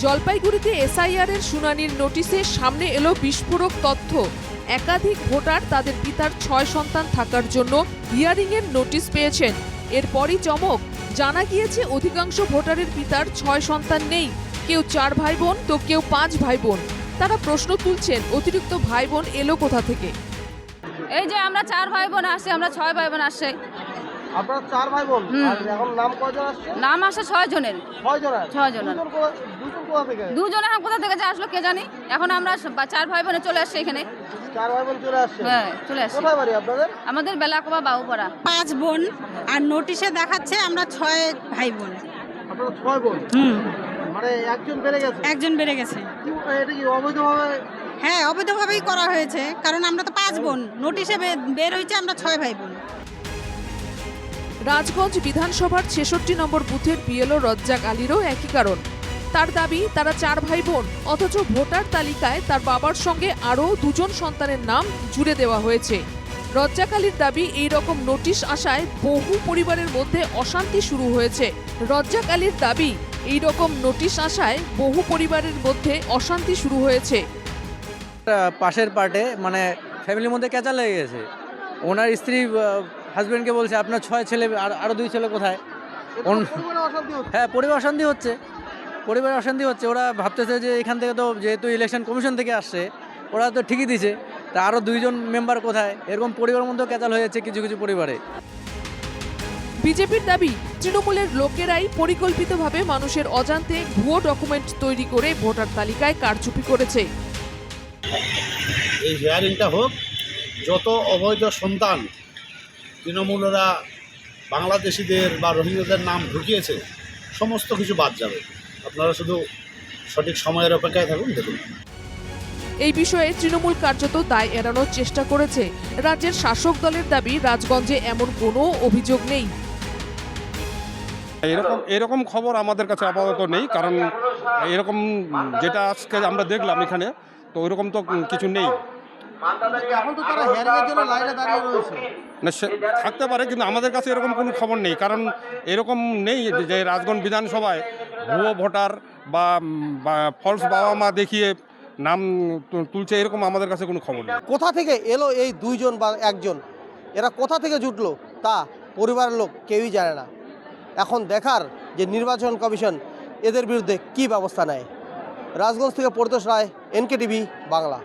জলপাইগুড়িতে এসআইআর এর শুনানির নোটিশে সামনে এলো বিস্ফোরক তথ্য। একাধিক ভোটার তাদের পিতার 6 সন্তান থাকার জন্য হিয়ারিং এর নোটিশ পেয়েছেন। এরপরই চমক, জানা গিয়েছে অধিকাংশ ভোটারের পিতার 6 সন্তান নেই। কেউ 4 ভাই বোন তো কেউ 5 ভাই বোন। তারা প্রশ্ন তুলছেন, অতিরিক্ত ভাই বোন এলো কোথা থেকে? এই যে আমরা 4 ভাই বোন আসছে, আমরা 6 ভাই বোন আসছে। আপনারা 4 ভাই বোন, আর এখন নাম কয়জন আসছে? নাম আসছে 6 জনের। 6 জনের। 6 জনের। দুজন কোথা থেকে? দুজন এখন কোথা থেকে যে আসলো কে জানি। এখন আমরা 4 ভাই বোনে চলে আসছে এখানে। 4 ভাই বোন চলে আসছে। হ্যাঁ, চলে আসছে। কোথায় বাড়ি আপনাদের? আমাদের বেলাকোবা বাবুপাড়া। 5 বোন, আর নোটিশে দেখাচ্ছে আমরা 6 ভাই বোন। আপনারা 6 বোন? মানে একজন বেড়ে গেছে? একজন বেড়ে গেছে। এটা কি অবৈধভাবে? হ্যাঁ, অবৈধভাবেই করা হয়েছে, কারণ আমরা তো 5 বোন, নোটিশে বের হয়েছে আমরা 6 ভাই বোন। রাজগঞ্জ বিধানসভার 66 নম্বর বুথের বিএলও রজ্জাক আলীরও একই কারণ। তার দাবি তারা 4 ভাই বোন, অথচ ভোটার তালিকায় তার বাবার সঙ্গে আরও 2 জন সন্তানের নাম জুড়ে দেওয়া হয়েছে। রজ্জাক আলীর দাবি এই রকম নোটিশ আসায় বহু পরিবারের মধ্যে অশান্তি শুরু হয়েছে। রজ্জাক আলীর দাবি এই রকম নোটিশ আসায় বহু পরিবারের মধ্যে অশান্তি শুরু হয়েছে। পাশের পার্টে মানে ফ্যামিলির মধ্যে ক্যাচা লেগে গেছে। ওনার স্ত্রী হাজবেন্ডকে বলছে আপনার 6 ছেলে, আরও 2 ছেলে কোথায়? হ্যাঁ, পরিবার অশান্তি হচ্ছে। ওরা ভাবতেছে যে এখান থেকে তো যেহেতু ইলেকশন কমিশন থেকে আসছে, ওরা তো ঠিকই দিছে, তা আরও 2 জন মেম্বার কোথায়? এরকম পরিবারের মধ্যেও ক্যাচাল হয়ে যাচ্ছে কিছু কিছু পরিবারে। বিজেপির দাবি তৃণমূলের লোকেরাই পরিকল্পিতভাবে মানুষের অজান্তে ভুয়ো ডকুমেন্ট তৈরি করে ভোটার তালিকায় কারচুপি করেছে। এই হিয়ারিংটা হোক, যত অবৈধ সন্তান তৃণমূলেরা বাংলাদেশিদের বা রোহিঙ্গাদের নাম ঢুকিয়েছে সমস্ত কিছু বাদ যাবে। আপনারা শুধু সঠিক সময়ের অপেক্ষায় থাকুন, দেখুন। এই বিষয়ে তৃণমূল কার্যত দায় এড়ানোর চেষ্টা করেছে। রাজ্যের শাসক দলের দাবি রাজগঞ্জে এমন কোনো অভিযোগ নেই। এরকম খবর আমাদের কাছে আপাতত নেই, কারণ এরকম যেটা আজকে আমরা দেখলাম এখানে, তো ওইরকম তো কিছু নেই। এখন তো তারা হিয়ারিং এর জন্য লাইনে দাঁড়িয়ে রয়েছে। না, থাকতে পারে, কিন্তু আমাদের কাছে এরকম কোনো খবর নেই, কারণ এরকম নেই যে রাজগঞ্জ বিধানসভায় ভুয়ো ভোটার বা ফলস বাবা মা দেখিয়ে নাম তুলছে, এরকম আমাদের কাছে কোনো খবর নেই। কোথা থেকে এলো এই 2 জন বা 1 জন? এরা কোথা থেকে জুটলো তা পরিবারের লোক কেউই জানে না। এখন দেখার যে নির্বাচন কমিশন এদের বিরুদ্ধে কী ব্যবস্থা নেয়। রাজগঞ্জ থেকে পরিতোষ রায়, NK টিভি বাংলা।